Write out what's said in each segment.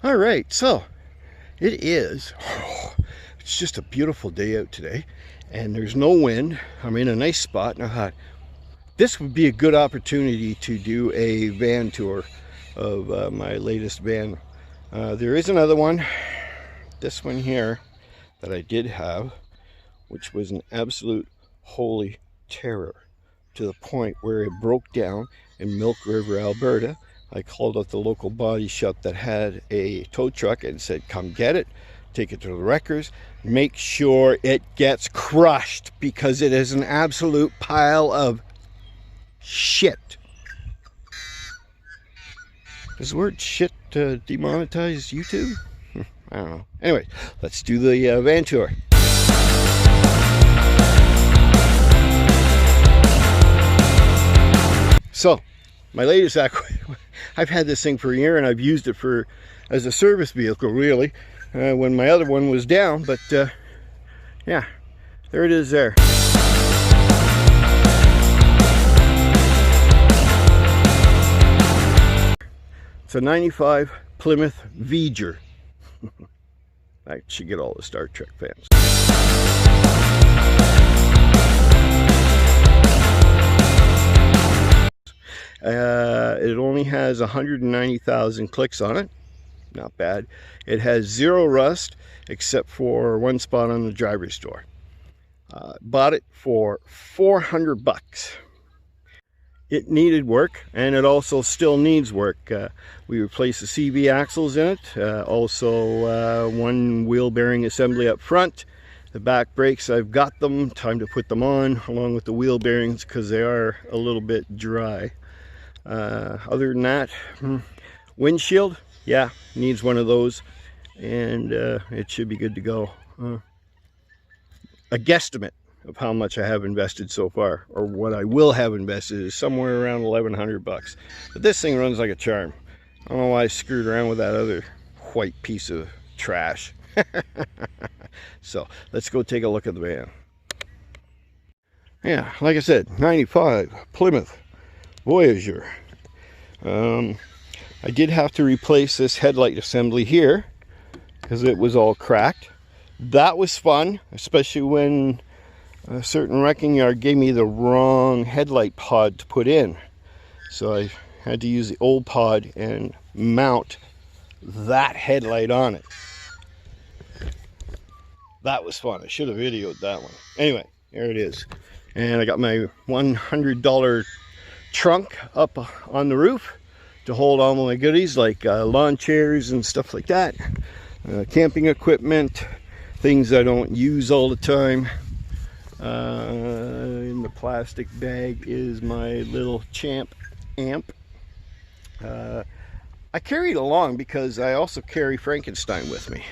All right, so it is, it's just a beautiful day out today, and there's no wind. I'm in a nice spot, and I thought this would be a good opportunity to do a van tour of my latest van. There is another one, this one here, that I did have, which was an absolute holy terror, to the point where it broke down in Milk River, Alberta. I called up the local body shop that had a tow truck and said, come get it, take it to the wreckers, make sure it gets crushed, because it is an absolute pile of shit. Does the word shit demonetize YouTube? I don't know. Anyway, let's do the van tour. So, my latest I've had this thing for a year, and I've used it as a service vehicle, really, when my other one was down. But yeah, there it is there. It's a 95 Plymouth V'ger. That should get all the Star Trek fans. It only has 190,000 clicks on it. Not bad. It has zero rust except for one spot on the driver's door. Bought it for $400. It needed work, and it also still needs work. We replaced the CV axles in it. Also one wheel bearing assembly up front. The back brakes, I've got them. Time to put them on along with the wheel bearings, because they are a little bit dry. Other than that, windshield, yeah, needs one of those, and it should be good to go. A guesstimate of how much I have invested so far, or what I will have invested, is somewhere around $1,100. But this thing runs like a charm. I don't know why I screwed around with that other white piece of trash. So let's go take a look at the van. Yeah, like I said, 95 Plymouth Voyager. I did have to replace this headlight assembly here because it was all cracked. That was fun, especially when a certain wrecking yard gave me the wrong headlight pod to put in. So I had to use the old pod and mount that headlight on it. That was fun. I should have videoed that one. Anyway, there it is. And I got my $100 trunk up on the roof to hold all my goodies, like lawn chairs and stuff like that, camping equipment, things I don't use all the time. In the plastic bag is my little Champ amp. I carry it along because I also carry Frankenstein with me,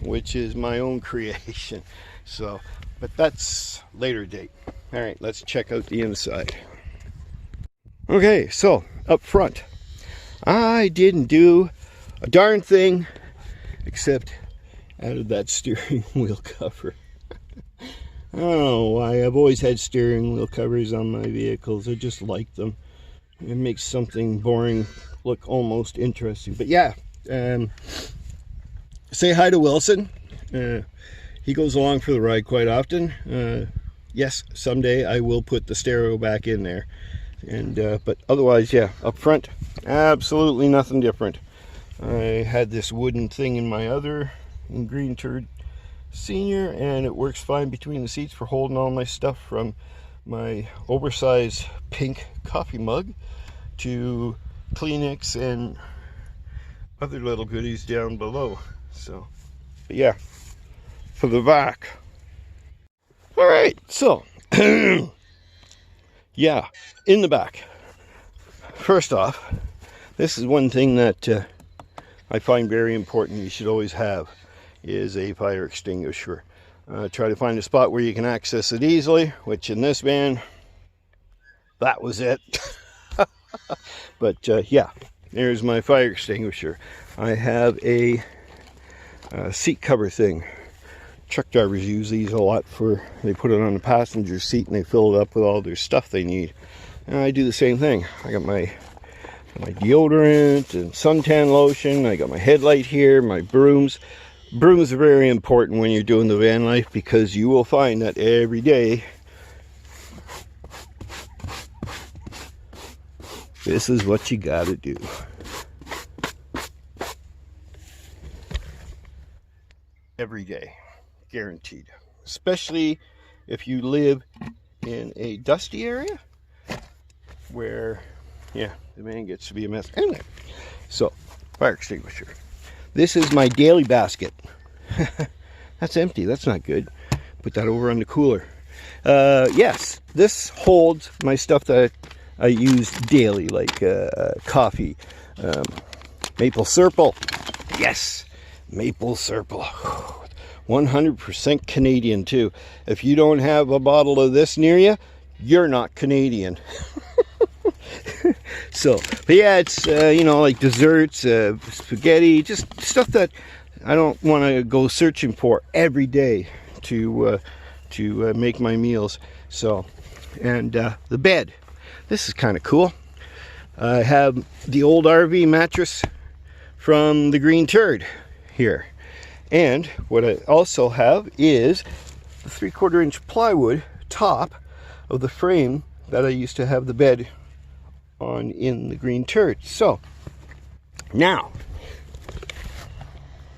which is my own creation. So, but that's later date. All right, let's check out the inside. Okay, so up front, I didn't do a darn thing except added that steering wheel cover. I don't know why. I've always had steering wheel covers on my vehicles. I just like them. It makes something boring look almost interesting. But yeah, say hi to Wilson. He goes along for the ride quite often. Yes, someday I will put the stereo back in there. And but otherwise, yeah, up front, absolutely nothing different. I had this wooden thing in my other, in Green Turd Senior, and it works fine between the seats for holding all my stuff, from my oversized pink coffee mug to Kleenex and other little goodies down below. So, but yeah, for the back. All right, so yeah, in the back. First off, this is one thing that I find very important. You should always have is a fire extinguisher. Try to find a spot where you can access it easily, which in this van, that was it. But yeah, there's my fire extinguisher. I have a seat cover thing. Truck drivers use these a lot they put it on the passenger seat and they fill it up with all their stuff they need. And I do the same thing. I got my my deodorant and suntan lotion. I got my headlight here, my brooms. Brooms are very important when you're doing the van life, because you will find that every day this is what you gotta do. Every day, guaranteed. Especially if you live in a dusty area where, yeah, the van gets to be a mess. Anyway, so fire extinguisher. This is my daily basket. That's empty. That's not good. Put that over on the cooler. Yes, this holds my stuff that I use daily, like coffee, maple syrup. Yes, maple syrup. 100% Canadian too. If you don't have a bottle of this near you, you're not Canadian. So, but yeah, it's you know, like desserts, spaghetti, just stuff that I don't want to go searching for every day to make my meals. So, and the bed. This is kind of cool. I have the old RV mattress from the Green Turd here, and what I also have is the 3/4 inch plywood top of the frame that I used to have the bed on in the Green Turd. So now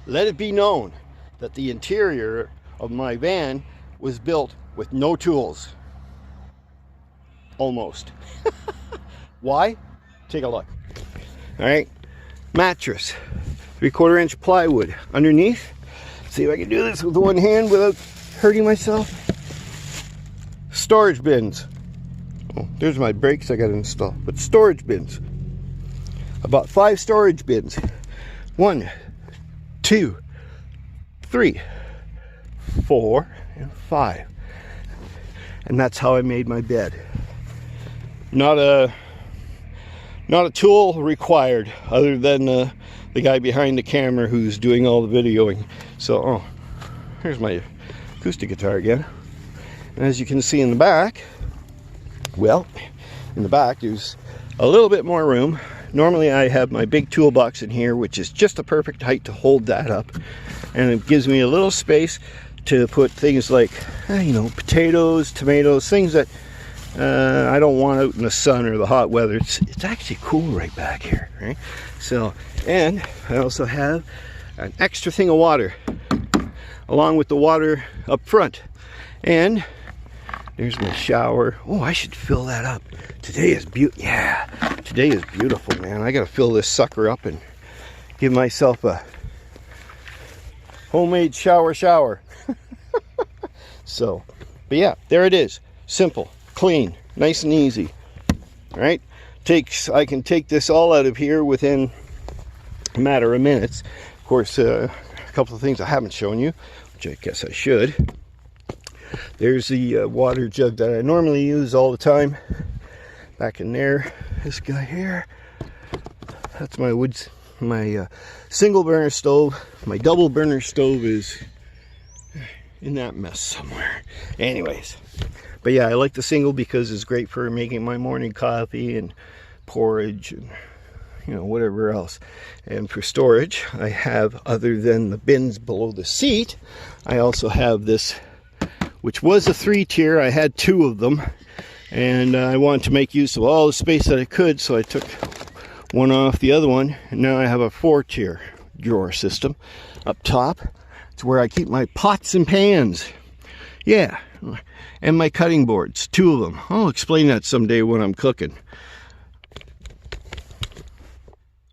let it be known that the interior of my van was built with no tools. Almost. Why? Take a look. All right, mattress, 3/4 inch plywood underneath. See if I can do this with one hand without hurting myself. Storage bins. Oh, there's my brakes I got to install. But storage bins. About 5 storage bins. 1, 2, 3, 4, and 5. And that's how I made my bed. Not a tool required, other than the guy behind the camera who's doing all the videoing. So, oh, here's my acoustic guitar again. And as you can see in the back, well, in the back there's a little bit more room. Normally I have my big toolbox in here, which is just the perfect height to hold that up, and it gives me a little space to put things like, you know, potatoes, tomatoes, things that I don't want out in the sun or the hot weather. It's actually cool right back here, right? So, and I also have an extra thing of water along with the water up front. And there's my shower. Oh, I should fill that up. Today is beautiful. Yeah, today is beautiful, man. I gotta fill this sucker up and give myself a homemade shower. So, but yeah, there it is. Simple, clean, nice and easy. All right, I can take this all out of here within a matter of minutes. Of course, a couple of things I haven't shown you, which I guess I should. There's the water jug that I normally use all the time. Back in there, this guy here. That's my single burner stove. My double burner stove is in that mess somewhere. Anyways, but yeah, I like the single because it's great for making my morning coffee and porridge and, you know, whatever else. And for storage, I have, other than the bins below the seat, I also have this, which was a 3-tier. I had 2 of them, and I wanted to make use of all the space that I could, so I took one off the other one, and now I have a 4-tier drawer system up top. It's where I keep my pots and pans. Yeah, and my cutting boards, 2 of them. I'll explain that someday when I'm cooking.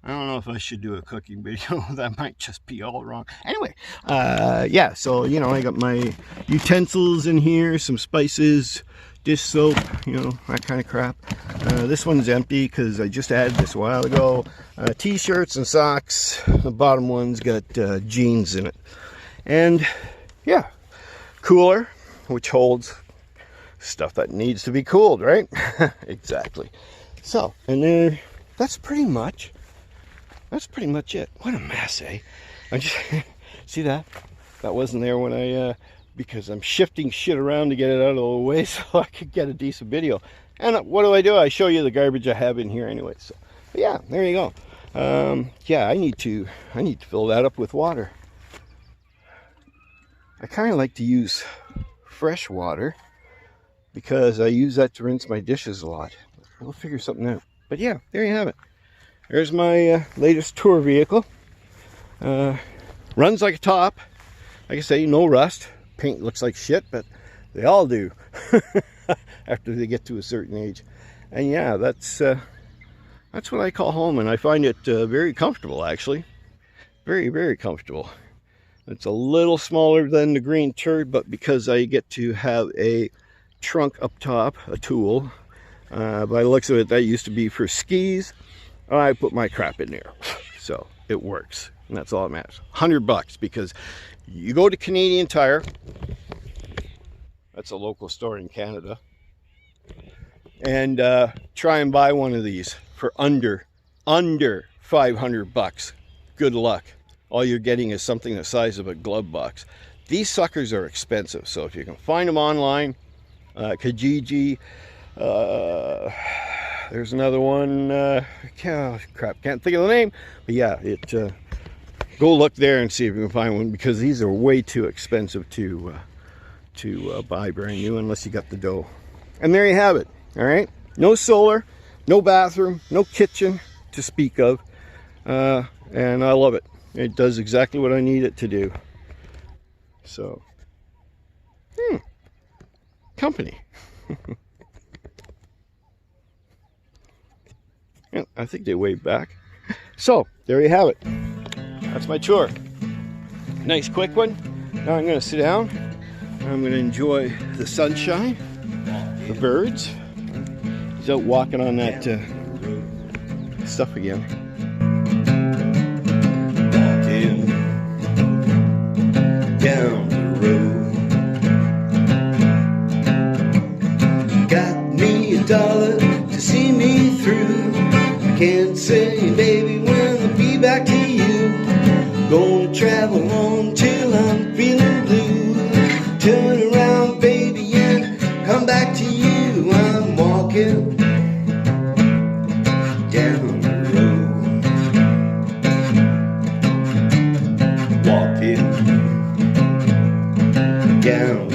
I don't know if I should do a cooking video. That might just be all wrong. Anyway, yeah, so, you know, I got my utensils in here, some spices, dish soap, you know, that kind of crap. This one's empty because I just added this a while ago. T-shirts and socks. The bottom one's got jeans in it. And, yeah, cooler, which holds stuff that needs to be cooled, right? Exactly. So, and then that's pretty much it. What a mess, eh? I just see that wasn't there when I because I'm shifting shit around to get it out of the way so I could get a decent video. And what do? I show you the garbage I have in here anyway. So But yeah, there you go. Yeah, I need to fill that up with water. I kind of like to use fresh water because I use that to rinse my dishes a lot. We'll figure something out. But yeah, there you have it. There's my latest tour vehicle. Runs like a top. Like I say, no rust. Paint looks like shit, but they all do after they get to a certain age. And yeah, that's what I call home, and I find it very comfortable, actually. Very, very comfortable. It's a little smaller than the Green Turd, but because I get to have a trunk up top, a tool, by the looks of it, that used to be for skis. I put my crap in there, so it works, and that's all that matters. $100, because you go to Canadian Tire, that's a local store in Canada, and try and buy one of these for under $500. Good luck. All you're getting is something the size of a glove box. These suckers are expensive, so if you can find them online, Kijiji, there's another one, crap, can't think of the name, but yeah, go look there and see if you can find one, because these are way too expensive to buy brand new unless you got the dough. And there you have it. All right, no solar, no bathroom, no kitchen to speak of, and I love it. It does exactly what I need it to do. So, company. Yeah, I think they waved back. So, there you have it. That's my tour. Nice quick one. Now I'm going to sit down. I'm going to enjoy the sunshine, the birds. He's out walking on that stuff again. Down the road, got me $1 to see me through. I can't say, baby, when I'll be back to you. Gonna travel on till I'm feeling blue. Turn around, baby, and come back to you. I'm walking down the road, walking down